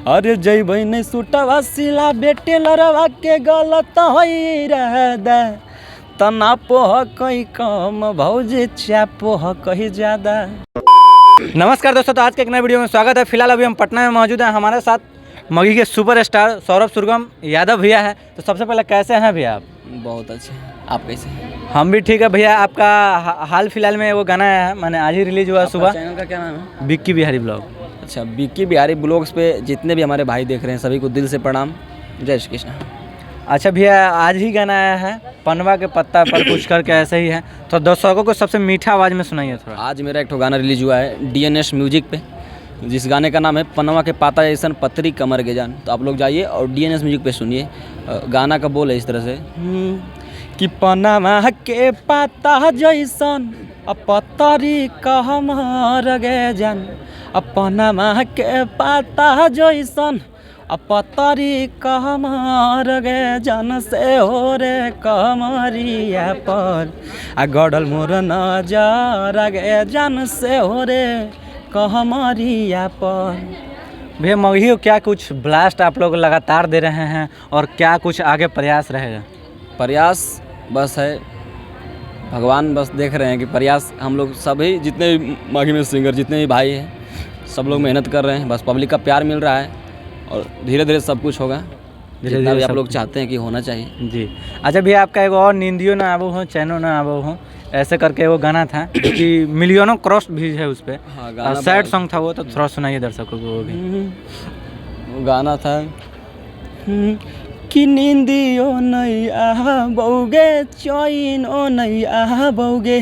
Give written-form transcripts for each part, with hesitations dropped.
अरे जैबै नहीं सूटवा सिला बेटे लड़वा के गलत होई रह दे तना पोह कहीं कम भौजी चापोह कहीं ज़्यादा। नमस्कार दोस्तों, तो आज के एक नए वीडियो में स्वागत है। फिलहाल अभी हम पटना में मौजूद हैं। हमारे साथ मगही के सुपरस्टार सौरभ सुरगम यादव भैया है। तो सबसे पहले कैसे हैं भैया आप? बहुत अच्छे, आप कैसे हैं? हम भी ठीक है भैया। आपका हाल फिलहाल में वो गाना है, मैंने आज ही रिलीज हुआ सुबह। चैनल का क्या नाम है? बिक्की बिहारी ब्लॉग। अच्छा, बिक्की बिहारी ब्लॉग्स पे जितने भी हमारे भाई देख रहे हैं सभी को दिल से प्रणाम। जय श्री कृष्ण। अच्छा भैया, आज ही गाना आया है पनवा के पत्ता पर कुछ करके, ऐसे ही है। तो दर्शकों को सबसे मीठा आवाज़ में सुनाइए थोड़ा। आज मेरा एक गाना रिलीज हुआ है DNS म्यूजिक पे, जिस गाने का नाम है पनवा के पाता जैसन पतरी कमर के जान। तो आप लोग जाइए और DNS म्यूजिक पे सुनिए। गाना का बोल है इस तरह से कि पनवा के पाता जैसन पतरी कमर के जान, पनवा के पाता जैसन पतरी कमर गे जन से हो रे कमरिया पर गड़ल मोर नजर गे जन से हो रे कमरिया पर। भैया मगही क्या कुछ ब्लास्ट आप लोग लगातार दे रहे हैं और क्या कुछ आगे प्रयास रहेगा? प्रयास बस है, भगवान बस देख रहे हैं कि प्रयास हम लोग सभी जितने भी मगही में सिंगर जितने भी भाई हैं सब लोग मेहनत कर रहे हैं। बस पब्लिक का प्यार मिल रहा है और धीरे धीरे सब कुछ होगा, जितना भी आप लोग चाहते हैं कि होना चाहिए जी। अच्छा भैया, आपका एक और नींदियों ना आबो हो चैनो ना आबो हो ऐसे करके वो गाना था कि मिलियनों क्रॉस भी है उस पर। हाँ, सैड सॉन्ग था वो, तो थोड़ा सुनाइए दर्शकों को। वो भी वो गाना था कि नींदियों नहीं आबोगे चैनो नहीं आबोगे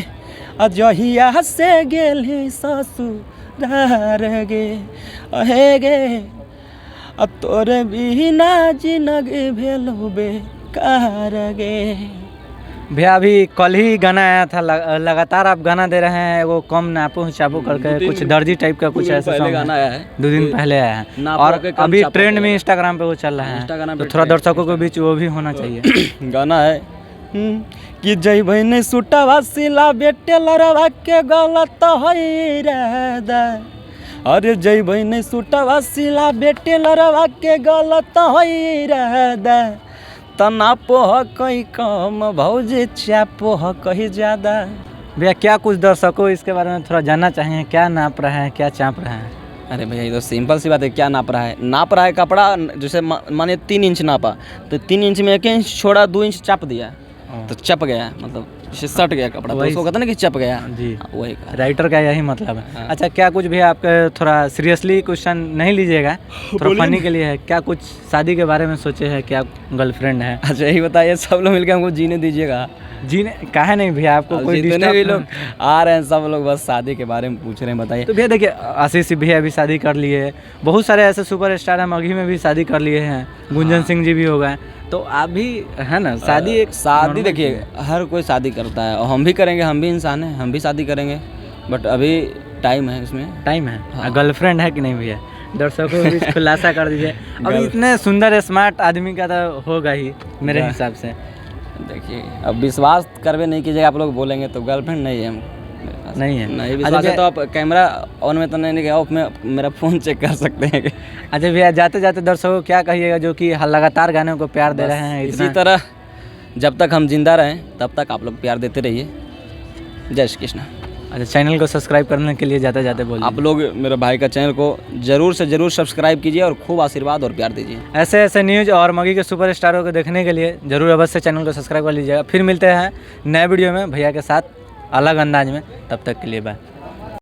अजहिया से गेल ससुरार गे अहे गे अब तोरे बिना जिंदगी भेलो बेकार गे। भैया अभी कल ही गाना आया था, लगातार आप गाना दे रहे हैं। वो कम नापो चापो करके कुछ दर्जी टाइप का कुछ ऐसा पहले गाना आया है, 2 दिन पहले आया है और अभी ट्रेंड में इंस्टाग्राम पे वो चल रहा है। तो थोड़ा दर्शकों के बीच वो भी होना चाहिए। गाना है कि जैबै नहीं सूटवा सिला बेटे लड़वा के गलत होई रह दे। अरे जैबै नहीं सूटवा सिला बेटे लड़वा के गलत होई रह दे तना पोह कहीं कम भौजी चापोह कहीं ज़्यादा। भैया क्या कुछ दर्शकों इसके बारे में थोड़ा जानना चाहिए, क्या नाप रहे हैं, क्या चाप रहे हैं? अरे भैया ये तो सिंपल सी बात है। क्या नाप रहा है? नाप रहा है कपड़ा, जैसे माने 3 इंच नापा तो 3 इंच में 1 इंच छोड़ा, 2 इंच चाप दिया तो चप गया, मतलब जैसे सट गया कपड़ा, तो उसको कहते ना कि चप गया जी। वही राइटर का यही मतलब है। हाँ। अच्छा, क्या कुछ भी आपके थोड़ा सीरियसली क्वेश्चन नहीं लीजिएगा, थोड़ा फनी के लिए है। क्या कुछ शादी के बारे में सोचे हैं? क्या गर्लफ्रेंड है? अच्छा यही बताइए, सब लोग मिलकर हमको जीने दीजिएगा। जीने काहे नहीं भैया, आपको कोई जितने भी लोग आ रहे हैं सब लोग बस शादी के बारे में पूछ रहे हैं, बताइए। तो भैया देखिए, आशीष भैया भी शादी कर लिए, बहुत सारे ऐसे सुपरस्टार हैं मगही में भी शादी कर लिए हैं, गुंजन सिंह जी भी हो गए। तो आप भी है ना, शादी एक शादी देखिए हर कोई शादी करता है और हम भी करेंगे, हम भी इंसान हैं, हम भी शादी करेंगे, बट अभी टाइम है, इसमें टाइम है। हाँ। गर्लफ्रेंड है कि नहीं भैया? दर्शकों को भी खुलासा कर दीजिए। अभी इतने सुंदर स्मार्ट आदमी का तो होगा ही मेरे हिसाब से। देखिए अब विश्वास करवे नहीं कीजिएगा, आप लोग बोलेंगे तो गर्लफ्रेंड नहीं है, नहीं है। नहीं विश्वास है तो आप कैमरा ऑन में तो नहीं ऑफ में मेरा फ़ोन चेक कर सकते हैं। अच्छा भैया, जाते जाते दर्शकों को क्या कहिएगा जो कि लगातार गाने को प्यार दे रहे हैं? इसी तरह जब तक हम जिंदा रहें तब तक आप लोग प्यार देते रहिए। जय श्री कृष्ण। अच्छा, चैनल को सब्सक्राइब करने के लिए जाते जाते बोलिए। आप लोग मेरे भाई का चैनल को ज़रूर से ज़रूर सब्सक्राइब कीजिए और खूब आशीर्वाद और प्यार दीजिए। ऐसे ऐसे न्यूज़ और मगही के सुपरस्टारों को देखने के लिए ज़रूर अवश्य चैनल को सब्सक्राइब कर लीजिएगा। फिर मिलते हैं नए वीडियो में भैया के साथ अलग अंदाज में, तब तक के लिए बाय।